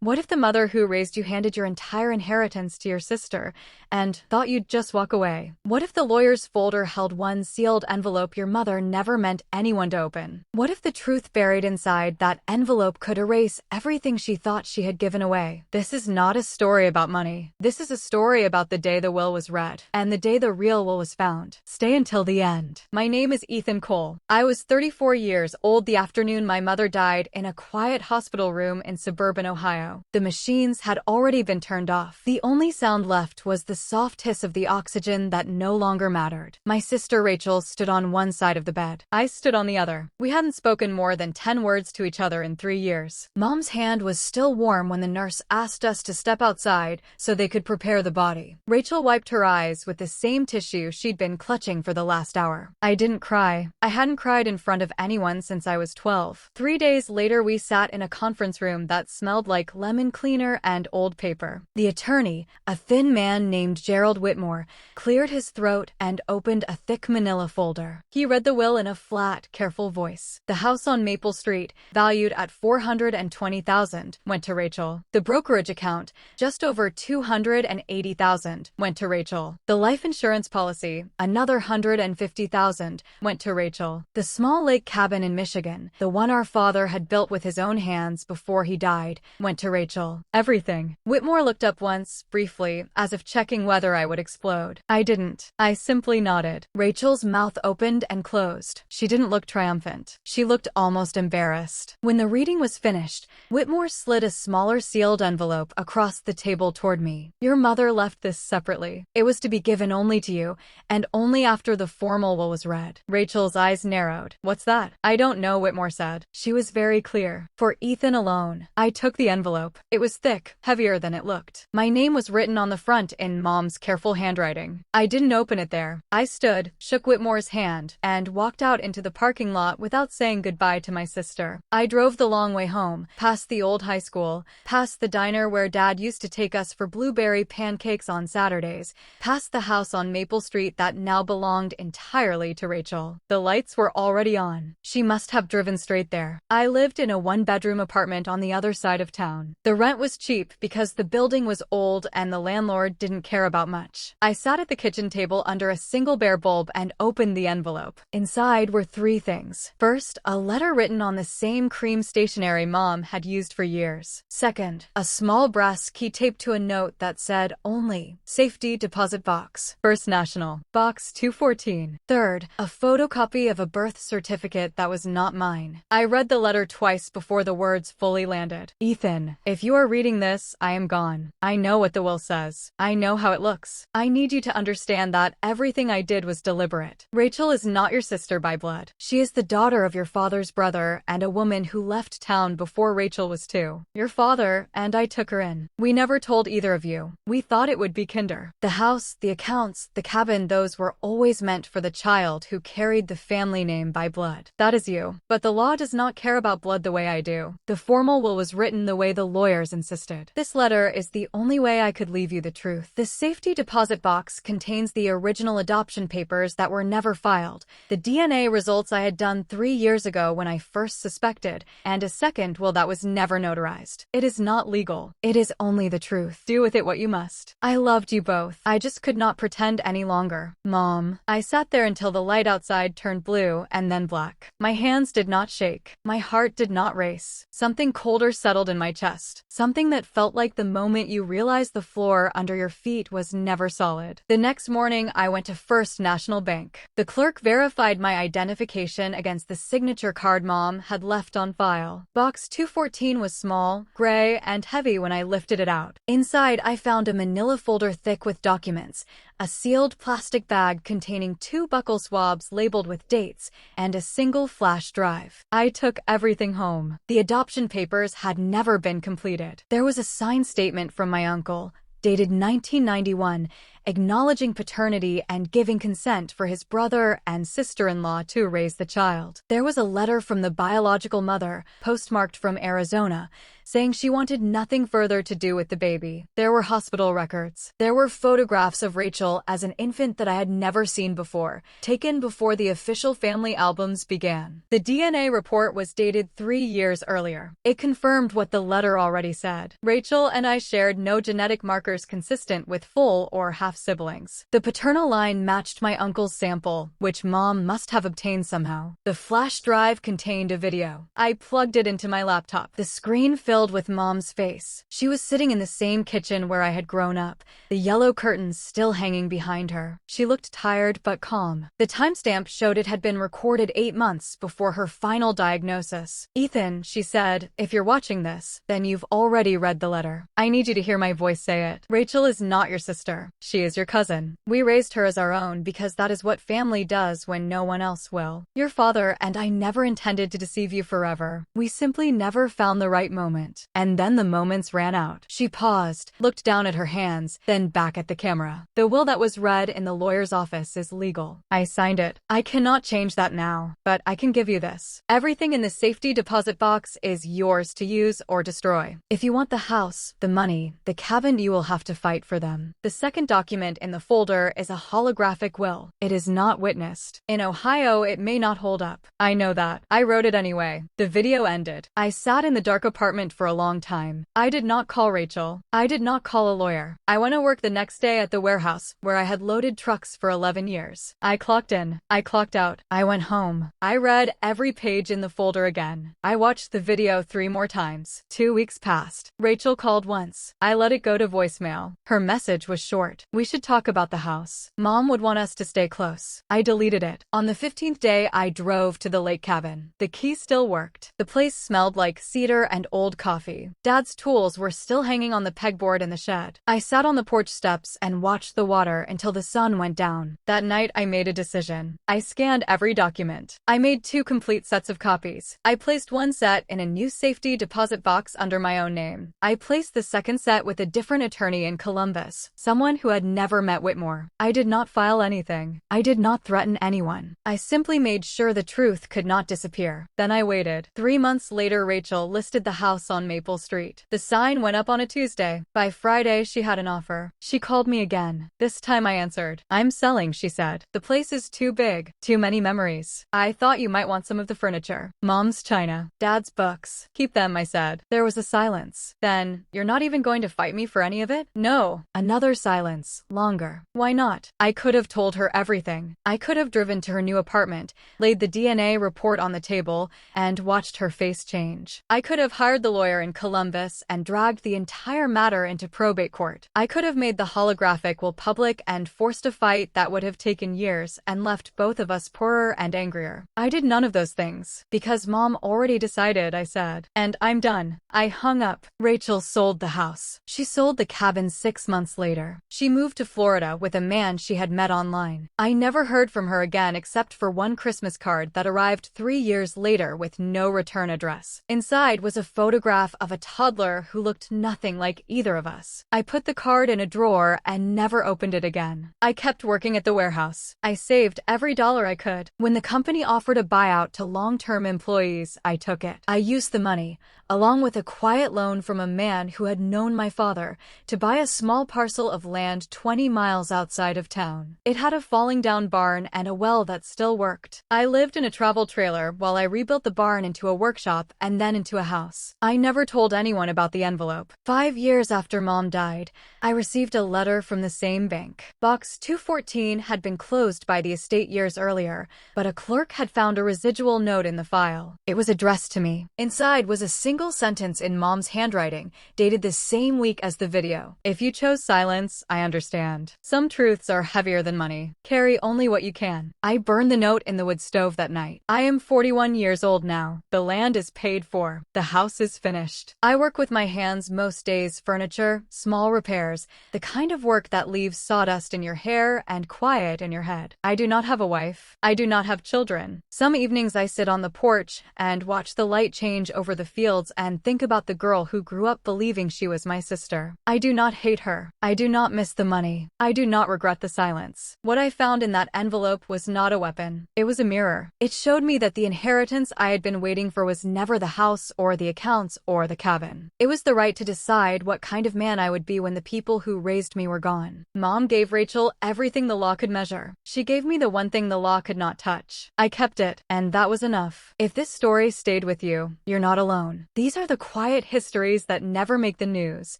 What if the mother who raised you handed your entire inheritance to your sister and thought you'd just walk away? What if the lawyer's folder held one sealed envelope your mother never meant anyone to open? What if the truth buried inside that envelope could erase everything she thought she had given away? This is not a story about money. This is a story about the day the will was read and the day the real will was found. Stay until the end. My name is Ethan Cole. I was 34 years old the afternoon my mother died in a quiet hospital room in suburban Ohio. The machines had already been turned off. The only sound left was the soft hiss of the oxygen that no longer mattered. My sister Rachel stood on one side of the bed. I stood on the other. We hadn't spoken more than 10 words to each other in 3 years. Mom's hand was still warm when the nurse asked us to step outside so they could prepare the body. Rachel wiped her eyes with the same tissue she'd been clutching for the last hour. I didn't cry. I hadn't cried in front of anyone since I was 12. 3 days later, we sat in a conference room that smelled like lemon cleaner and old paper. The attorney, a thin man named Gerald Whitmore, cleared his throat and opened a thick manila folder. He read the will in a flat, careful voice. The house on Maple Street, valued at $420,000, went to Rachel. The brokerage account, just over $280,000, went to Rachel. The life insurance policy, another $150,000, went to Rachel. The small lake cabin in Michigan, the one our father had built with his own hands before he died, went to Rachel. Everything. Whitmore looked up once, briefly, as if checking whether I would explode. I didn't. I simply nodded. Rachel's mouth opened and closed. She didn't look triumphant. She looked almost embarrassed. When the reading was finished, Whitmore slid a smaller sealed envelope across the table toward me. Your mother left this separately. It was to be given only to you, and only after the formal will was read. Rachel's eyes narrowed. What's that? I don't know, Whitmore said. She was very clear. For Ethan alone. I took the envelope. It was thick, heavier than it looked. My name was written on the front in Mom's careful handwriting. I didn't open it there. I stood, shook Whitmore's hand, and walked out into the parking lot without saying goodbye to my sister. I drove the long way home, past the old high school, past the diner where Dad used to take us for blueberry pancakes on Saturdays, past the house on Maple Street that now belonged entirely to Rachel. The lights were already on. She must have driven straight there. I lived in a one-bedroom apartment on the other side of town. The rent was cheap because the building was old and the landlord didn't care about much. I sat at the kitchen table under a single bare bulb and opened the envelope. Inside were 3 things. First, a letter written on the same cream stationery Mom had used for years. Second, a small brass key taped to a note that said only, safety deposit box, First National, box 214. Third, a photocopy of a birth certificate that was not mine. I read the letter twice before the words fully landed. Ethan, if you are reading this, I am gone. I know what the will says. I know how it looks. I need you to understand that everything I did was deliberate. Rachel is not your sister by blood. She is the daughter of your father's brother and a woman who left town before Rachel was 2. Your father and I took her in. We never told either of you. We thought it would be kinder. The house, the accounts, the cabin, those were always meant for the child who carried the family name by blood. That is you. But the law does not care about blood the way I do. The formal will was written the way the lawyers insisted. This letter is the only way I could leave you the truth. The safety deposit box contains the original adoption papers that were never filed, the DNA results I had done 3 years ago when I first suspected, and a second will that was never notarized. It is not legal. It is only the truth. Do with it what you must. I loved you both. I just could not pretend any longer. Mom. I sat there until the light outside turned blue and then black. My hands did not shake. My heart did not race. Something colder settled in my chest. Something that felt like the moment you realized the floor under your feet was never solid. The next morning, I went to First National Bank. The clerk verified my identification against the signature card Mom had left on file. Box 214 was small, gray, and heavy when I lifted it out. Inside, I found a manila folder thick with documents, a sealed plastic bag containing 2 buccal swabs labeled with dates, and a single flash drive. I took everything home. The adoption papers had never been completed. There was a signed statement from my uncle, dated 1991, acknowledging paternity and giving consent for his brother and sister-in-law to raise the child. There was a letter from the biological mother, postmarked from Arizona, saying she wanted nothing further to do with the baby. There were hospital records. There were photographs of Rachel as an infant that I had never seen before, taken before the official family albums began. The DNA report was dated 3 years earlier. It confirmed what the letter already said. Rachel and I shared no genetic markers consistent with full or half siblings. The paternal line matched my uncle's sample, which Mom must have obtained somehow. The flash drive contained a video. I plugged it into my laptop. The screen filled with Mom's face. She was sitting in the same kitchen where I had grown up, the yellow curtains still hanging behind her. She looked tired but calm. The timestamp showed it had been recorded 8 months before her final diagnosis. "Ethan," she said, "if you're watching this, then you've already read the letter. I need you to hear my voice say it. Rachel is not your sister. She is your cousin. We raised her as our own because that is what family does when no one else will. Your father and I never intended to deceive you forever. We simply never found the right moment." And then the moments ran out. She paused, looked down at her hands, then back at the camera. "The will that was read in the lawyer's office is legal. I signed it. I cannot change that now, but I can give you this. Everything in the safety deposit box is yours to use or destroy. If you want the house, the money, the cabin, you will have to fight for them." The second document in the folder is a holographic will. It is not witnessed. In Ohio, it may not hold up. I know that. I wrote it anyway. The video ended. I sat in the dark apartment for a long time. I did not call Rachel. I did not call a lawyer. I went to work the next day at the warehouse where I had loaded trucks for 11 years. I clocked in. I clocked out. I went home. I read every page in the folder again. I watched the video 3 more times. 2 weeks passed. Rachel called once. I let it go to voicemail. Her message was short. "We should talk about the house. Mom would want us to stay close." I deleted it. On the 15th day, I drove to the lake cabin. The key still worked. The place smelled like cedar and old coffee. Dad's tools were still hanging on the pegboard in the shed. I sat on the porch steps and watched the water until the sun went down. That night, I made a decision. I scanned every document. I made 2 complete sets of copies. I placed one set in a new safety deposit box under my own name. I placed the second set with a different attorney in Columbus, someone who had never met Whitmore. I did not file anything. I did not threaten anyone. I simply made sure the truth could not disappear. Then I waited. 3 months later, Rachel listed the house on Maple Street. The sign went up on a Tuesday. By Friday, she had an offer. She called me again. This time I answered. "I'm selling," she said. "The place is too big. Too many memories. I thought you might want some of the furniture. Mom's china. Dad's books. Keep them," I said. There was a silence. Then, "You're not even going to fight me for any of it?" "No." Another silence. Longer. "Why not?" I could have told her everything. I could have driven to her new apartment, laid the DNA report on the table, and watched her face change. I could have hired the lawyer in Columbus and dragged the entire matter into probate court. I could have made the holographic will public and forced a fight that would have taken years and left both of us poorer and angrier. I did none of those things. "Because Mom already decided," I said. "And I'm done." I hung up. Rachel sold the house. She sold the cabin 6 months later. She moved to Florida with a man she had met online. I never heard from her again except for one Christmas card that arrived 3 years later with no return address. Inside was a photograph of a toddler who looked nothing like either of us. I put the card in a drawer and never opened it again. I kept working at the warehouse. I saved every dollar I could. When the company offered a buyout to long-term employees, I took it. I used the money, along with a quiet loan from a man who had known my father, to buy a small parcel of land 20 miles outside of town. It had a falling-down barn and a well that still worked. I lived in a travel trailer while I rebuilt the barn into a workshop and then into a house. I never told anyone about the envelope. 5 years after Mom died, I received a letter from the same bank. Box 214 had been closed by the estate years earlier, but a clerk had found a residual note in the file. It was addressed to me. Inside was a single sentence in Mom's handwriting, dated the same week as the video. "If you chose silence, I understand. Some truths are heavier than money. Carry only what you can." I burned the note in the wood stove that night. I am 41 years old now. The land is paid for. The house is finished. I work with my hands most days, furniture, small repairs, the kind of work that leaves sawdust in your hair and quiet in your head. I do not have a wife. I do not have children. Some evenings I sit on the porch and watch the light change over the fields worlds and think about the girl who grew up believing she was my sister. I do not hate her. I do not miss the money. I do not regret the silence. What I found in that envelope was not a weapon. It was a mirror. It showed me that the inheritance I had been waiting for was never the house or the accounts or the cabin. It was the right to decide what kind of man I would be when the people who raised me were gone. Mom gave Rachel everything the law could measure. She gave me the one thing the law could not touch. I kept it, and that was enough. If this story stayed with you, you're not alone. These are the quiet histories that never make the news,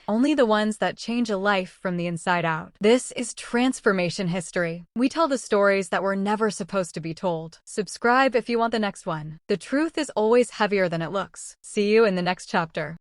only the ones that change a life from the inside out. This is Transformation History. We tell the stories that were never supposed to be told. Subscribe if you want the next one. The truth is always heavier than it looks. See you in the next chapter.